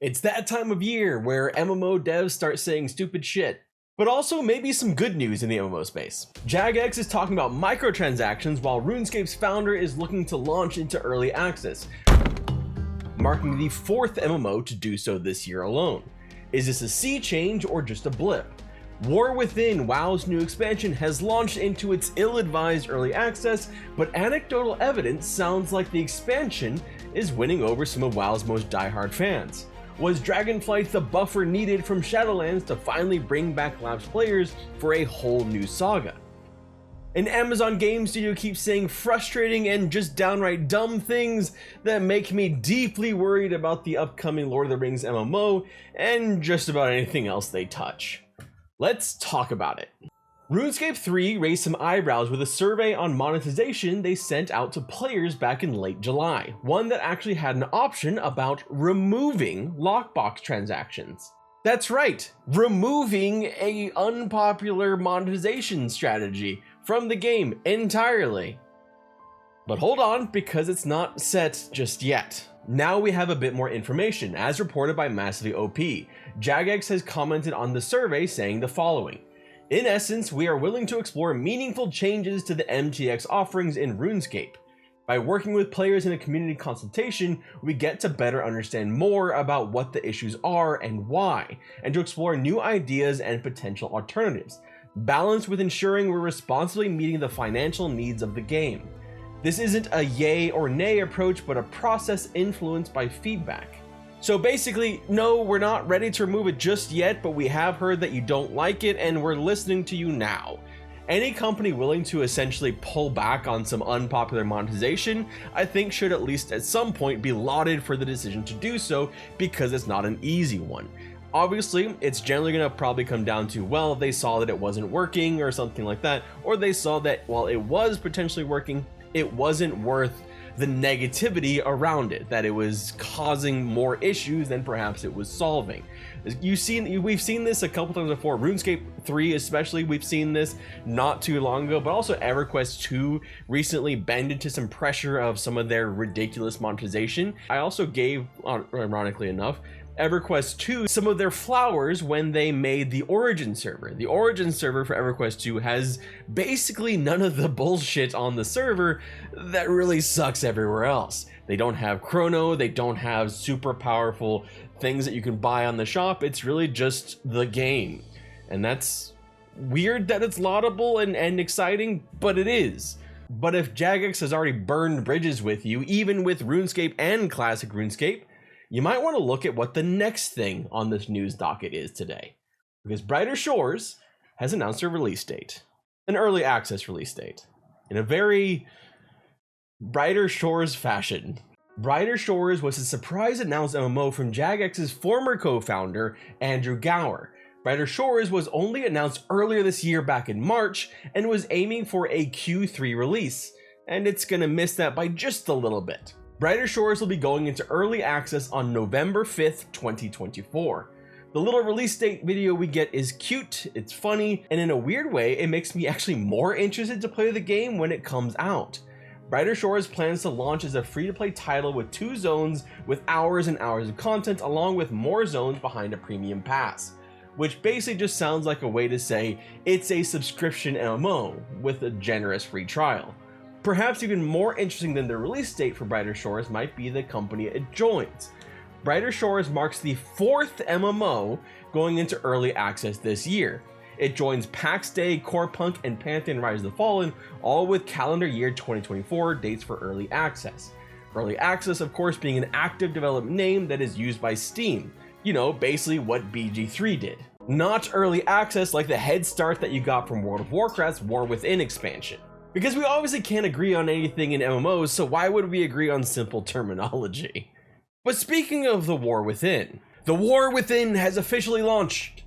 It's that time of year where MMO devs start saying stupid shit. But also maybe some good news in the MMO space. Jagex is talking about microtransactions while Runescape's founder is looking to launch into early access, marking the 4th MMO to do so this year alone. Is this a sea change or just a blip? War Within, WoW's new expansion, has launched into its ill-advised early access, but anecdotal evidence sounds like the expansion is winning over some of WoW's most diehard fans. Was Dragonflight the buffer needed from Shadowlands to finally bring back lapsed players for a whole new saga? An Amazon game studio keeps saying frustrating and just downright dumb things that make me deeply worried about the upcoming Lord of the Rings MMO and just about anything else they touch. Let's talk about it. RuneScape 3 raised some eyebrows with a survey on monetization they sent out to players back in late July, one that actually had an option about removing lockbox transactions. That's right, removing an unpopular monetization strategy from the game entirely. But hold on, because it's not set just yet. Now we have a bit more information, as reported by Massively OP. Jagex has commented on the survey saying the following. In essence, we are willing to explore meaningful changes to the MTX offerings in RuneScape. By working with players in a community consultation, we get to better understand more about what the issues are and why, and to explore new ideas and potential alternatives, balanced with ensuring we're responsibly meeting the financial needs of the game. This isn't a yay or nay approach, but a process influenced by feedback. So basically, no, we're not ready to remove it just yet, but we have heard that you don't like it and we're listening to you now. Any company willing to essentially pull back on some unpopular monetization, I think should at least at some point be lauded for the decision to do so, because it's not an easy one. Obviously, it's generally going to probably come down to, well, they saw that it wasn't working or something like that, or they saw that while it was potentially working, it wasn't worth the negativity around it, that it was causing more issues than perhaps it was solving. We've seen this a couple times before. RuneScape 3 especially, we've seen this not too long ago, but also EverQuest 2 recently bended to some pressure of some of their ridiculous monetization. I also gave, ironically enough, EverQuest 2 some of their flowers when they made the Origin server. The Origin server for EverQuest 2 has basically none of the bullshit on the server that really sucks everywhere else. They don't have chrono, they don't have super powerful things that you can buy on the shop. It's really just the game. And that's weird that it's laudable and exciting, but it is. But if Jagex has already burned bridges with you, even with RuneScape and Classic RuneScape, you might want to look at what the next thing on this news docket is today. Because Brighter Shores has announced a release date. An early access release date. In a very Brighter Shores fashion. Brighter Shores was a surprise announced MMO from Jagex's former co-founder, Andrew Gower. Brighter Shores was only announced earlier this year back in March, and was aiming for a Q3 release. And it's gonna miss that by just a little bit. Brighter Shores will be going into early access on November 5th, 2024. The little release date video we get is cute, it's funny, and in a weird way, it makes me actually more interested to play the game when it comes out. Brighter Shores plans to launch as a free-to-play title with 2 zones with hours and hours of content, along with more zones behind a premium pass, which basically just sounds like a way to say it's a subscription MMO with a generous free trial. Perhaps even more interesting than the release date for Brighter Shores might be the company it joins. Brighter Shores marks the 4th MMO going into early access this year. It joins PAX Day, Core Punk, and Pantheon Rise of the Fallen, all with calendar year 2024 dates for early access. Early access, of course, being an active development name that is used by Steam. You know, basically what BG3 did. Not early access like the head start that you got from World of Warcraft's War Within expansion. Because we obviously can't agree on anything in MMOs, so why would we agree on simple terminology? But speaking of the War Within has officially launched.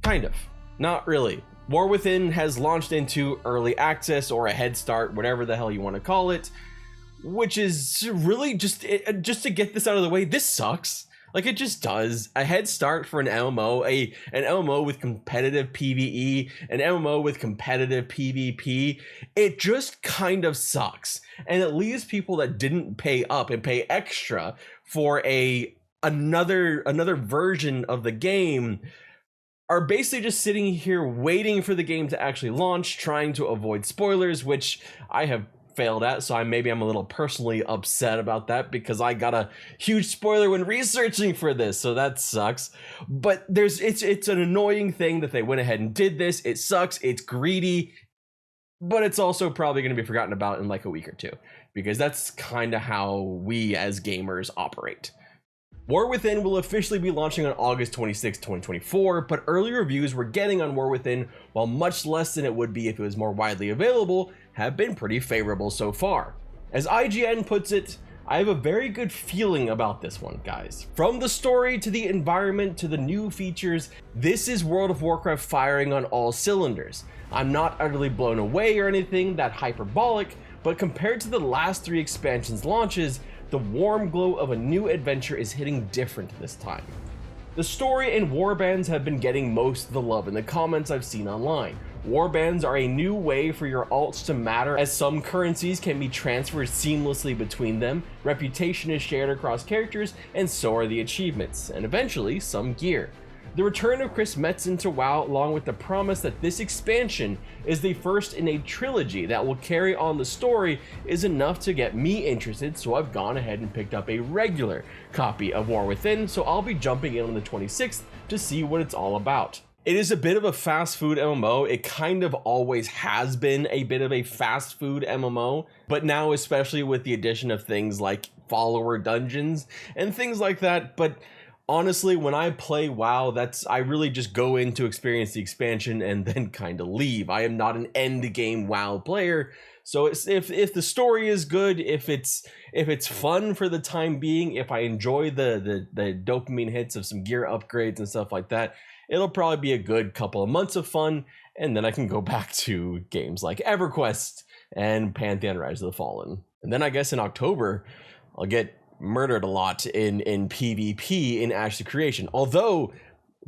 Kind of. Not really. War Within has launched into early access or a head start, whatever the hell you want to call it, which is really just to get this out of the way, this sucks. Like, it just does. A head start for an MMO, an MMO with competitive PvE, an MMO with competitive PvP, it just kind of sucks. And it leaves people that didn't pay up and pay extra for a another version of the game are basically just sitting here waiting for the game to actually launch, trying to avoid spoilers, which I have failed at, so maybe I'm a little personally upset about that because I got a huge spoiler when researching for this, so that sucks. But it's an annoying thing that they went ahead and did this. It sucks, it's greedy, but it's also probably going to be forgotten about in like a week or two, because that's kind of how we as gamers operate. War Within will officially be launching on August 26, 2024, but early reviews we're getting on War Within, while much less than it would be if it was more widely available, have been pretty favorable so far. As IGN puts it, I have a very good feeling about this one, guys. From the story to the environment to the new features, this is World of Warcraft firing on all cylinders. I'm not utterly blown away or anything that hyperbolic, but compared to the last 3 expansions launches, the warm glow of a new adventure is hitting different this time. The story and warbands have been getting most of the love in the comments I've seen online. Warbands are a new way for your alts to matter, as some currencies can be transferred seamlessly between them, reputation is shared across characters, and so are the achievements, and eventually some gear. The return of Chris Metzen to WoW, along with the promise that this expansion is the first in a trilogy that will carry on the story, is enough to get me interested, so I've gone ahead and picked up a regular copy of War Within, so I'll be jumping in on the 26th to see what it's all about. It is a bit of a fast food MMO. It kind of always has been a bit of a fast food MMO, but now especially with the addition of things like follower dungeons and things like that. But honestly, when I play WoW, I really just go in to experience the expansion and then kind of leave. I am not an end game WoW player. So if the story is good, if it's fun for the time being, if I enjoy the dopamine hits of some gear upgrades and stuff like that, it'll probably be a good couple of months of fun, and then I can go back to games like EverQuest and Pantheon Rise of the Fallen. And then I guess in October, I'll get murdered a lot in PvP in Ashes of Creation. Although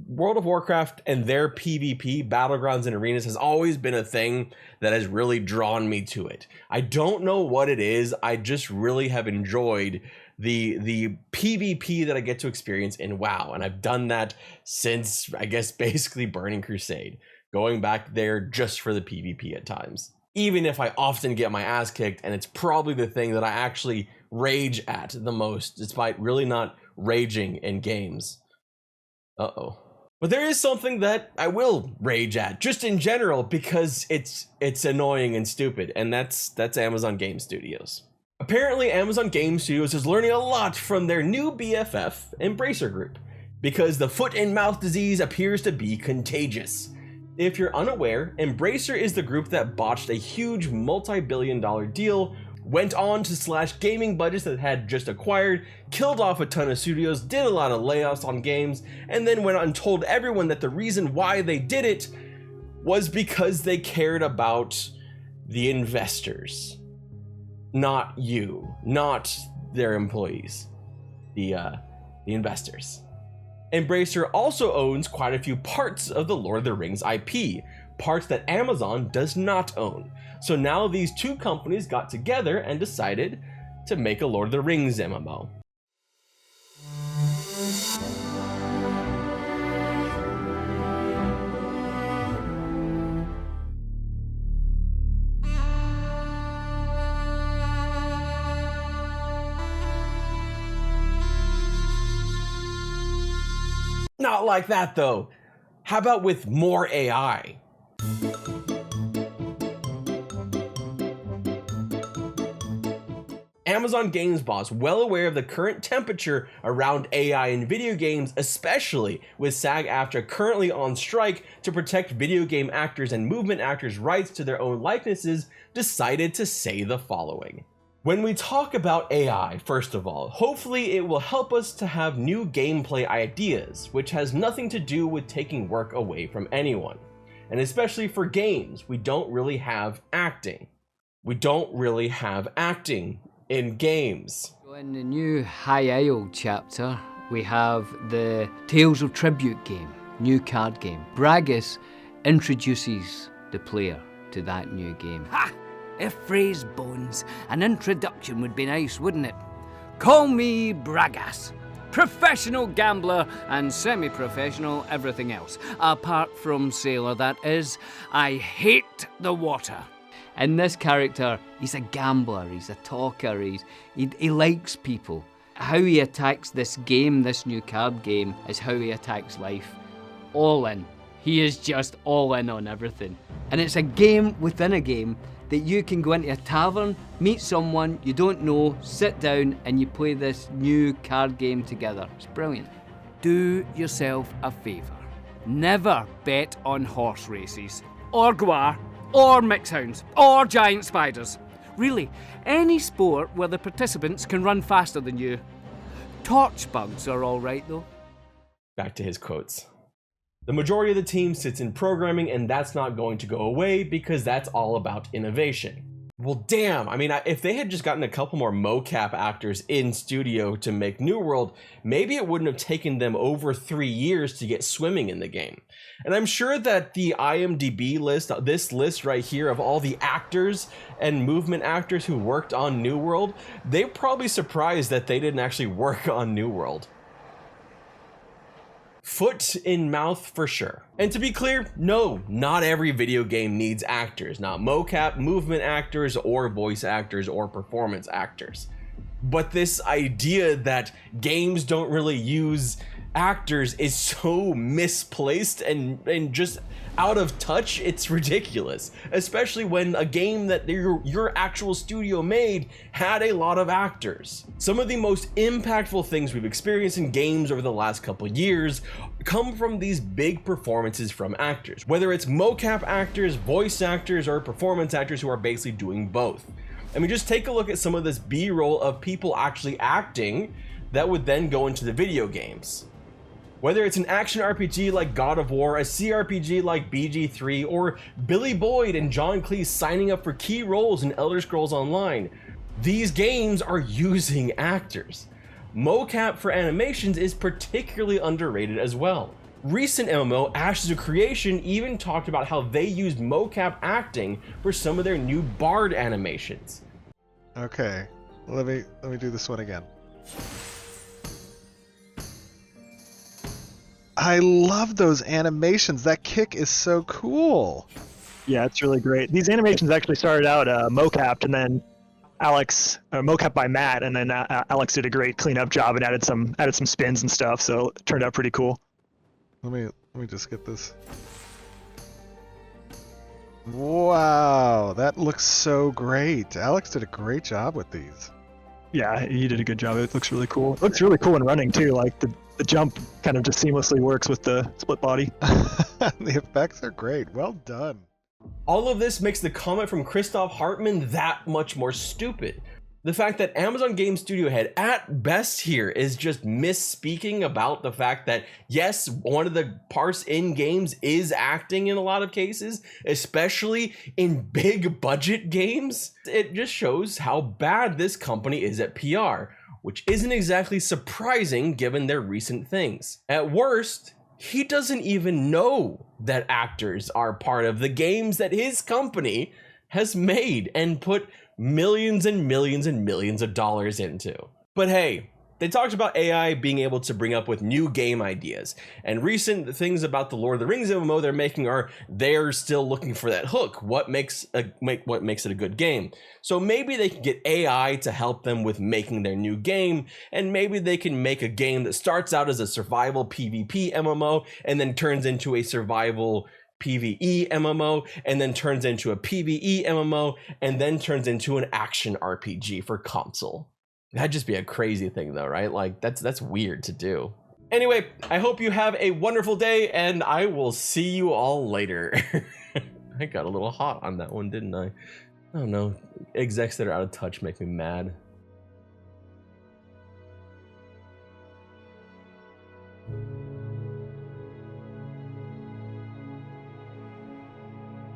World of Warcraft and their PvP, Battlegrounds and Arenas, has always been a thing that has really drawn me to it. I don't know what it is, I just really have enjoyed the PvP that I get to experience in WoW, and I've done that since, I guess, basically Burning Crusade, going back there just for the PvP at times. Even if I often get my ass kicked, and it's probably the thing that I actually rage at the most, despite really not raging in games. But there is something that I will rage at, just in general, because it's annoying and stupid, and that's Amazon Game Studios. Apparently, Amazon Game Studios is learning a lot from their new BFF, Embracer Group, because the foot and mouth disease appears to be contagious. If you're unaware, Embracer is the group that botched a huge multi-billion-dollar deal, went on to slash gaming budgets that had just acquired, killed off a ton of studios, did a lot of layoffs on games, and then went on and told everyone that the reason why they did it was because they cared about the investors. Not you, not their employees, the investors. Embracer also owns quite a few parts of the Lord of the Rings IP, parts that Amazon does not own. So now these two companies got together and decided to make a Lord of the Rings MMO. Not like that though. How about with more AI? Amazon Games boss, well aware of the current temperature around AI in video games, especially with SAG-AFTRA currently on strike to protect video game actors and movement actors' rights to their own likenesses, decided to say the following. When we talk about AI, first of all, hopefully it will help us to have new gameplay ideas, which has nothing to do with taking work away from anyone. And especially for games, we don't really have acting. We don't really have acting in games. In the new High Isle chapter, we have the Tales of Tribute game, new card game. Bragas introduces the player to that new game. Ha! If phrase bones, an introduction would be nice, wouldn't it? Call me Bragas. professional gambler, and semi-professional everything else. Apart from sailor, that is. I hate the water. And this character, he's a gambler, he's a talker, he likes people. How he attacks this game, this new card game, is how he attacks life. All in. He is just all in on everything. And it's a game within a game that you can go into a tavern, meet someone you don't know, sit down, and you play this new card game together. It's brilliant. Do yourself a favour. Never bet on horse races, or guar, or mixhounds, or giant spiders. Really, any sport where the participants can run faster than you. Torch bugs are alright though. Back to his quotes. The majority of the team sits in programming, and that's not going to go away because that's all about innovation. Well, damn, I mean, if they had just gotten a couple more mocap actors in studio to make New World, maybe it wouldn't have taken them over 3 years to get swimming in the game. And I'm sure that the IMDb list, this list right here of all the actors and movement actors who worked on New World, they're probably surprised that they didn't actually work on New World. Foot in mouth for sure. And to be clear, no, not every video game needs actors, not mocap, movement actors, or voice actors, or performance actors. But this idea that games don't really use actors is so misplaced and just out of touch, it's ridiculous. Especially when a game that your actual studio made had a lot of actors. Some of the most impactful things we've experienced in games over the last couple years come from these big performances from actors. Whether it's mocap actors, voice actors, or performance actors who are basically doing both. I mean, just take a look at some of this B-roll of people actually acting that would then go into the video games. Whether it's an action RPG like God of War, a CRPG like BG3, or Billy Boyd and John Cleese signing up for key roles in Elder Scrolls Online, these games are using actors. Mocap for animations is particularly underrated as well. Recent MMO, Ashes of Creation, even talked about how they used mocap acting for some of their new Bard animations. Okay, let me do this one again. I love those animations. That kick is so cool. Yeah, it's really great. These animations actually started out mocapped, and then mocap by Matt, and then Alex did a great cleanup job and added some spins and stuff. So it turned out pretty cool. Let me just get this. Wow, that looks so great. Alex did a great job with these. Yeah, he did a good job. It looks really cool. It looks really cool in running too. Like the jump kind of just seamlessly works with the split body. The effects are great. Well done. All of this makes the comment from Christoph Hartmann that much more stupid. The fact that Amazon Game Studio head at best here is just misspeaking about the fact that yes, one of the parts in games is acting in a lot of cases, especially in big budget games. It just shows how bad this company is at PR, which isn't exactly surprising given their recent things. At worst, he doesn't even know that actors are part of the games that his company has made and put millions and millions and millions of dollars into. But hey, they talked about AI being able to bring up with new game ideas, and recent things about the Lord of the Rings MMO they're making are they're still looking for that hook. What makes it a good game? So maybe they can get AI to help them with making their new game, and maybe they can make a game that starts out as a survival PvP MMO and then turns into a survival PvE MMO, and then turns into a PvE MMO, and then turns into an action RPG for console. That'd just be a crazy thing though, right? Like that's weird to do. Anyway, I hope you have a wonderful day, and I will see you all later. I got a little hot on that one, didn't I? I don't know. Execs that are out of touch make me mad.